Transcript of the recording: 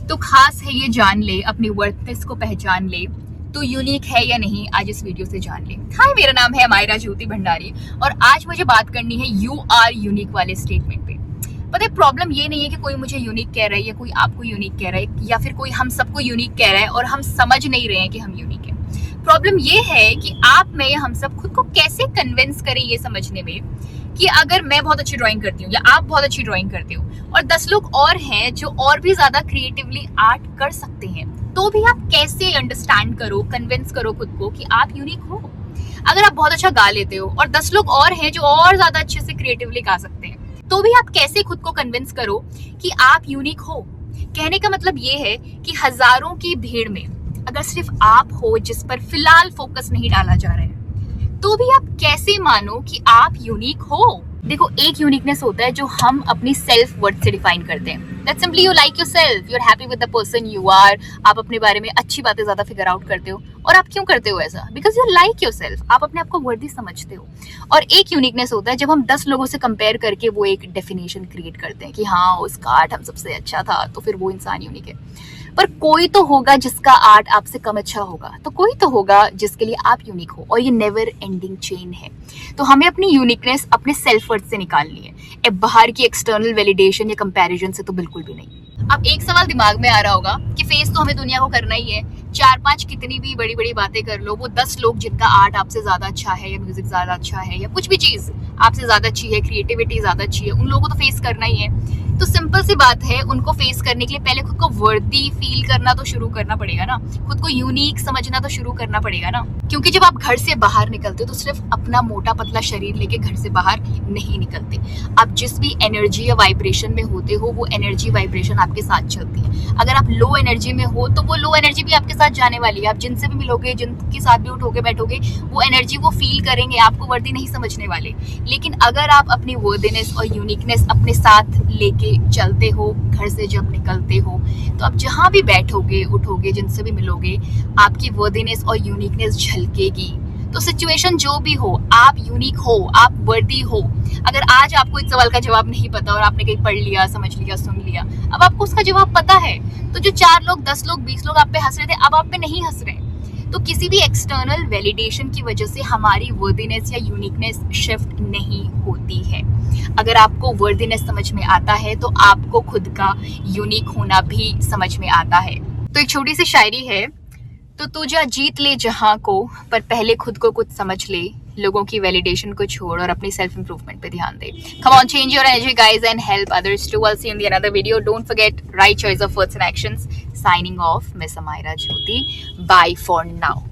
तो खास है ये जान ले, अपनी वर्थनेस को पहचान ले, तो यूनिक है या नहीं आज इस वीडियो से जान ले। हाय, मेरा नाम है मायरा ज्योति भंडारी और आज मुझे बात करनी है यू आर यूनिक वाले स्टेटमेंट पे। पता है, प्रॉब्लम ये नहीं है कि कोई मुझे यूनिक कह रहा है या कोई आपको यूनिक कह रहा है या फिर कोई हम सबको यूनिक कह रहा है और हम समझ नहीं रहे हैं कि हम यूनिक है। प्रॉब्लम ये है कि आप में हम सब खुद को कैसे कन्विंस करें ये समझने में कि अगर मैं बहुत अच्छी ड्राइंग करती हूँ या आप बहुत अच्छी ड्राइंग करते हो और 10 लोग और हैं जो और भी ज्यादा क्रिएटिवली आर्ट कर सकते हैं, तो भी आप कैसे अंडरस्टैंड करो, कन्विंस करो खुद को कि आप यूनिक हो। अगर आप बहुत अच्छा गा लेते हो और 10 लोग और हैं जो और ज्यादा अच्छे से क्रिएटिवली गा सकते हैं, तो भी आप कैसे खुद को कन्विंस करो कि आप यूनिक हो। कहने का मतलब ये है कि हजारों की भीड़ में अगर सिर्फ आप हो जिस पर फिलहाल फोकस नहीं डाला जा रहा है, तो भी आप कैसे मानो कि आप यूनिक हो। देखो, एक यूनिकनेस होता है जो हम अपनी सेल्फ वर्थ से डिफाइन करते हैं। That's simply you like yourself, you are happy with the person you are. आप अपने बारे में अच्छी बातें ज्यादा फिगर आउट करते हो। और आप क्यों करते हो ऐसा? बिकॉज यू लाइक योरसेल्फ, आप अपने आप को वर्दी समझते हो। और एक यूनिकनेस होता है जब हम 10 लोगों से कंपेयर करके वो एक डेफिनेशन क्रिएट करते हैं कि हाँ, उसका आर्ट हम सबसे अच्छा था, तो फिर वो इंसान यूनिक है। पर कोई तो होगा जिसका आर्ट आपसे कम अच्छा होगा, तो कोई तो होगा जिसके लिए आप यूनिक हो, और ये नेवर एंडिंग चेन है। तो हमें अपनी यूनिकनेस अपने सेल्फ वर्थ से निकालनी है, बाहर की एक्सटर्नल वैलिडेशन या कंपैरिजन से तो बिल्कुल भी नहीं। अब एक सवाल दिमाग में आ रहा होगा कि फेस तो हमें दुनिया को करना ही है, 4-5 कितनी भी बड़ी बड़ी बातें कर लो, वो 10 लोग जिनका आर्ट आपसे ज्यादा अच्छा है या म्यूजिक ज्यादा अच्छा है या कुछ भी चीज आपसे ज्यादा अच्छी है, क्रिएटिविटी ज्यादा अच्छी है, उन लोगों को तो फेस करना ही है। तो सिंपल सी बात है, उनको फेस करने के लिए पहले खुद को वर्दी फील करना तो शुरू करना पड़ेगा ना, खुद को यूनिक समझना तो शुरू करना पड़ेगा ना। क्योंकि जब आप घर से बाहर निकलते हो तो सिर्फ अपना मोटा पतला शरीर लेके घर से बाहर नहीं निकलते। आप जिस भी एनर्जी या वाइब्रेशन में होते हो, वो एनर्जी वाइब्रेशन आपके साथ चलती है। अगर आप लो एनर्जी में हो तो वो लो एनर्जी भी आपके साथ जाने वाली है। आप जिनसे भी मिलोगे, जिनके साथ भी उठोगे बैठोगे, वो एनर्जी वो फील करेंगे, आपको वर्दी नहीं समझने वाले। लेकिन अगर आप अपनी वर्दीनेस और यूनिकनेस अपने साथ लेके चलते हो, घर से जब निकलते हो, तो आप जहां भी बैठोगे, उठोगे, जिनसे भी मिलोगे, आपकी वर्दीनेस और यूनिकनेस झलकेगी। तो सिचुएशन जो भी हो, आप यूनिक हो, आप वर्दी हो। अगर आज आपको इस सवाल का जवाब नहीं पता और आपने कहीं पढ़ लिया, समझ लिया, सुन लिया, अब आपको उसका जवाब पता है, तो जो 4 लोग, 10 लोग, 20 लोग आप पे हंस रहे थे, अब आप पे नहीं हंस रहे। तो किसी भी एक्सटर्नल वैलिडेशन की वजह से हमारी वर्दीनेस या यूनिकनेस शिफ्ट नहीं होती है। अगर आपको वर्दीनेस समझ में आता है तो आपको खुद का यूनिक होना भी समझ में आता है। तो एक छोटी सी शायरी है, तो तू जा जीत ले जहां को, पर पहले खुद को कुछ समझ ले, लोगों की वैलिडेशन को छोड़ और अपनी सेल्फ इंप्रूवमेंट पे ध्यान दे। Come on, change your energy guys and help others too. I'll see you in the another video. Don't forget right choice of words and actions. Signing off, Miss Amaira Jyoti. Bye for now.